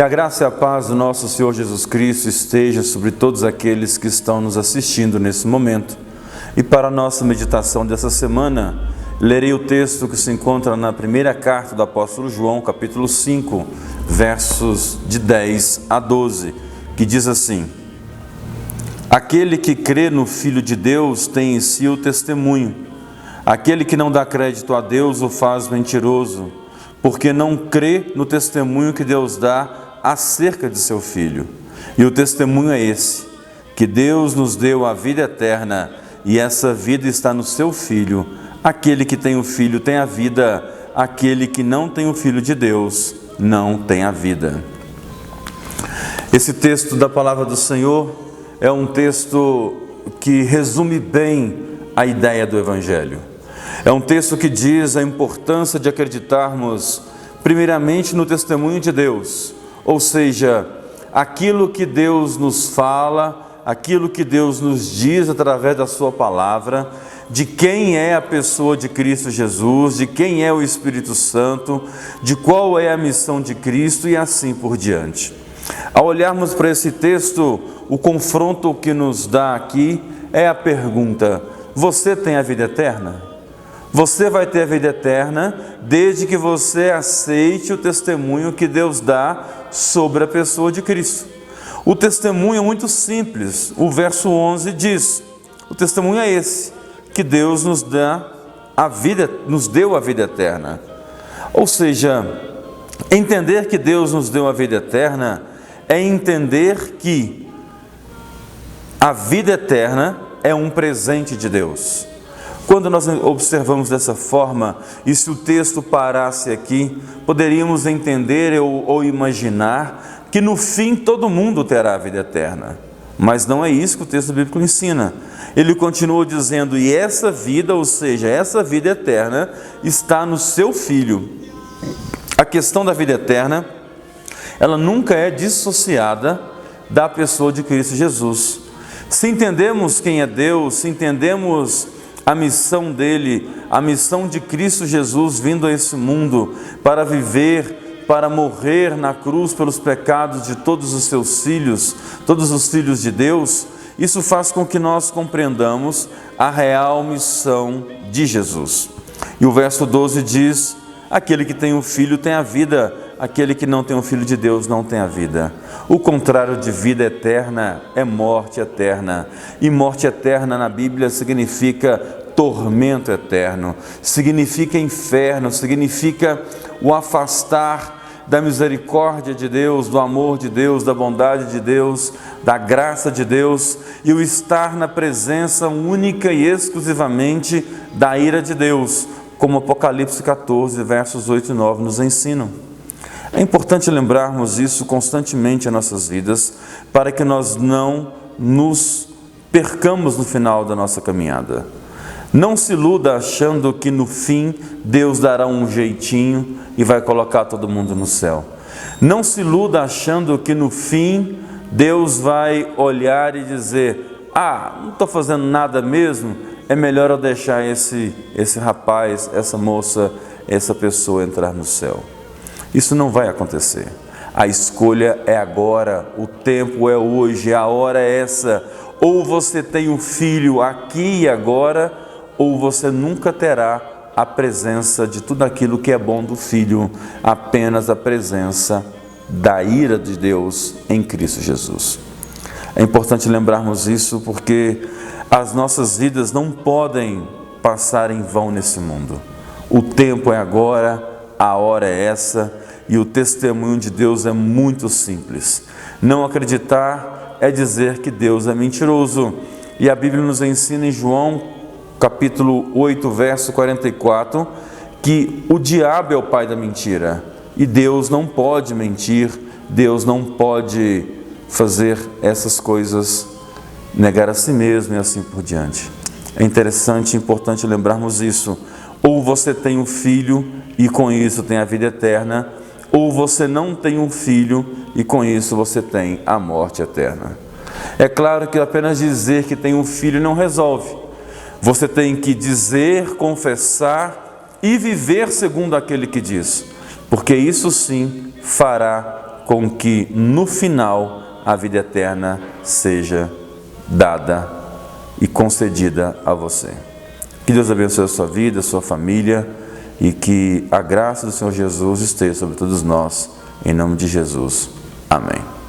Que a graça e a paz do nosso Senhor Jesus Cristo esteja sobre todos aqueles que estão nos assistindo nesse momento. E para a nossa meditação dessa semana, lerei o texto que se encontra na primeira carta do apóstolo João, capítulo 5, versos de 10 a 12, que diz assim: Aquele que crê no Filho de Deus tem em si o testemunho. Aquele que não dá crédito a Deus o faz mentiroso, porque não crê no testemunho que Deus dá acerca de seu Filho. E o testemunho é esse, que Deus nos deu a vida eterna, e essa vida está no seu Filho. Aquele que tem o Filho tem a vida, aquele que não tem o Filho de Deus não tem a vida. Esse texto da palavra do Senhor é um texto que resume bem a ideia do Evangelho. É um texto que diz a importância de acreditarmos primeiramente no testemunho de Deus, ou seja, aquilo que Deus nos fala, aquilo que Deus nos diz através da sua palavra, de quem é a pessoa de Cristo Jesus, de quem é o Espírito Santo, de qual é a missão de Cristo e assim por diante. Ao olharmos para esse texto, o confronto que nos dá aqui é a pergunta: você tem a vida eterna? Você vai ter a vida eterna desde que você aceite o testemunho que Deus dá sobre a pessoa de Cristo. O testemunho é muito simples. O verso 11 diz: o testemunho é esse, que Deus nos deu a vida eterna. Ou seja, entender que Deus nos deu a vida eterna é entender que a vida eterna é um presente de Deus. Quando nós observamos dessa forma, e se o texto parasse aqui, poderíamos entender ou imaginar que no fim todo mundo terá a vida eterna. Mas não é isso que o texto bíblico ensina. Ele continua dizendo: e essa vida, ou seja, essa vida eterna, está no seu Filho. A questão da vida eterna, ela nunca é dissociada da pessoa de Cristo Jesus. Se entendemos quem é Deus, se entendemos a missão dele, a missão de Cristo Jesus vindo a esse mundo para viver, para morrer na cruz pelos pecados de todos os seus filhos, todos os filhos de Deus, isso faz com que nós compreendamos a real missão de Jesus. E o verso 12 diz: aquele que tem o Filho tem a vida, aquele que não tem o Filho de Deus não tem a vida. O contrário de vida eterna é morte eterna. E morte eterna na Bíblia significa tormento eterno, significa inferno, significa o afastar da misericórdia de Deus, do amor de Deus, da bondade de Deus, da graça de Deus, e o estar na presença única e exclusivamente da ira de Deus, como Apocalipse 14, versos 8 e 9 nos ensinam. É importante lembrarmos isso constantemente em nossas vidas, para que nós não nos percamos no final da nossa caminhada. Não se iluda achando que no fim Deus dará um jeitinho e vai colocar todo mundo no céu. Não se iluda achando que no fim Deus vai olhar e dizer: não estou fazendo nada mesmo, é melhor eu deixar esse rapaz, essa moça, essa pessoa entrar no céu. Isso não vai acontecer. A escolha é agora, o tempo é hoje, a hora é essa. Ou você tem o Filho aqui e agora, ou você nunca terá a presença de tudo aquilo que é bom do Filho, apenas a presença da ira de Deus em Cristo Jesus. É importante lembrarmos isso porque as nossas vidas não podem passar em vão nesse mundo. O tempo é agora, a hora é essa, e o testemunho de Deus é muito simples. Não acreditar é dizer que Deus é mentiroso. E a Bíblia nos ensina em João, capítulo 8, verso 44, que o diabo é o pai da mentira. E Deus não pode mentir, Deus não pode fazer essas coisas, negar a si mesmo e assim por diante. É interessante e importante lembrarmos isso. Ou você tem um filho e com isso tem a vida eterna, ou você não tem um filho e com isso você tem a morte eterna. É claro que apenas dizer que tem um filho não resolve. Você tem que dizer, confessar e viver segundo aquele que diz, porque isso sim fará com que no final a vida eterna seja dada e concedida a você. Que Deus abençoe a sua vida, a sua família, e que a graça do Senhor Jesus esteja sobre todos nós, em nome de Jesus. Amém.